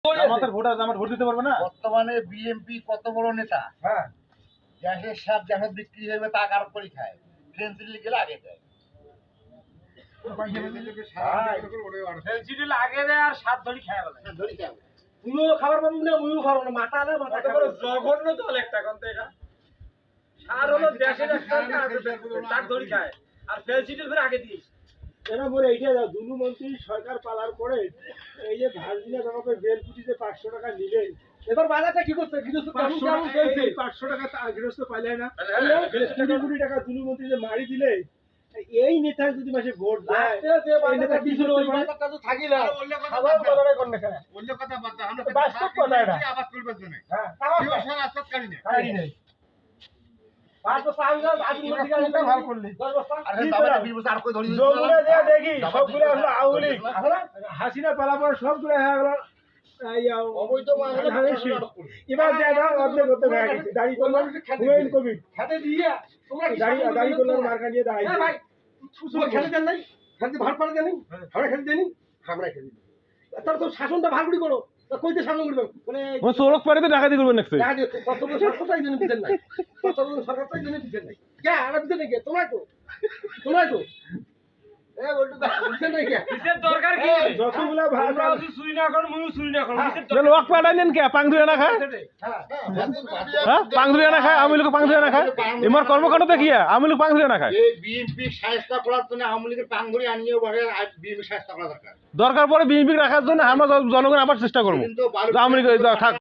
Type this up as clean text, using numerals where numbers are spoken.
আমাদের ভোট আছে, আমার ভোট দিতে পারবে না। বর্তমানে বিএমপি কত বড় নেতা, হ্যাঁ গ্যাসের সার যখন বিক্রি হইবে তা কার করে খায়, ফেন্সিল গেলে আগে দেয়। আগে দেয় আর সাত ধরি খায় বলে ধরি খাবে তুইও খাবার পাবি না মুইও খাবো না, মাথা না মাথা খাবো জঘন্য দল একটা কোন এটা সার হলো দেশের একটা তার ধরি খায় আর ফেলসিটের ফের আগে দিস এরা বলে এইটা দাও দুনু মন্ত্রী সরকার পালার পরে এই যে ভার্জিনা তোমাকে বেলকুটিতে 500 টাকা নিলেন, এবার বাজারটা কি করছে গৃহস্থ কেমন কেমন চলছে 500 টাকা গৃহস্থ পাইলে না, 20 কোটি টাকা দুনু মন্ত্রী যে মারি দিলে, এই নেতা যদি মাসে ভোট দেয় যে বাজারটা কি ছিল ওই বাজারটা তো থাকি না সাধারণ বাজারে কোন না অন্য কথা বাদ দাও, আমরা বাস্তব কথা এটা। আবাদ করবার জন্য হ্যাঁ কেউ সারা আসাদ কারি না। কারি নাই 5 বছর আগে আদিম মন্ত্রী গাড়ি ভালো করলি 10 বছর আরে বাবা 20 বছর আর কই ধরি যোগগুলো দেয়া দেখি সবগুলো আসলে আওয়ামী লীগ, হাসিনা পালা পরে সবগুলো হয়ে গেল অবৈধ এবার দেয়া দাও অর্ধেক করতে হয়ে গেছে, দাড়ি করলাম হুমায়ুন কবির খেতে দিয়া তোমরা কি দাড়ি করলাম মার্কা নিয়ে দাঁড়াই ভাই সুসু খেতে দেন নাই খেতে ভার পারে দেন আমরা খেতে দেনি আমরা খেতে দিই তার তো শাসনটা ভাগ করে করো কইতে শাসন করবে মানে সড়ক পারে তো ডাকাতি করবেন নাকি? কত বড় সরকারটাই জন্য দিতেন নাই কত বড় সরকারটাই জন্য দিতেন নাই কে আমরা দিতেন নাই কে তোমরাই তো এ বলতো দিতেন নাই কে দিতেন দরকার কি যতগুলা আমরা যদি চুরি না করব মুই চুরি না করব লোক পাঠাইলেন কে পাংধুয়া না খায়? হ্যাঁ পাংধুয়া না খায়, আমি লোক পাংধুয়া না খায়, এমার কর্মকাণ্ড দেখিয়া আমি লোক পাংধুয়া না খায়। এই বিএনপি সাহায্য করার জন্য আওয়ামী লীগের পাঙ্গুড়ি আনিয়েও বলে আর বিএনপি সাহায্য করা দরকার। দরকার পরে বিএনপি রাখার জন্য আমরা জনগণ আবার চেষ্টা করবো কিন্তু আওয়ামী লীগ থাক।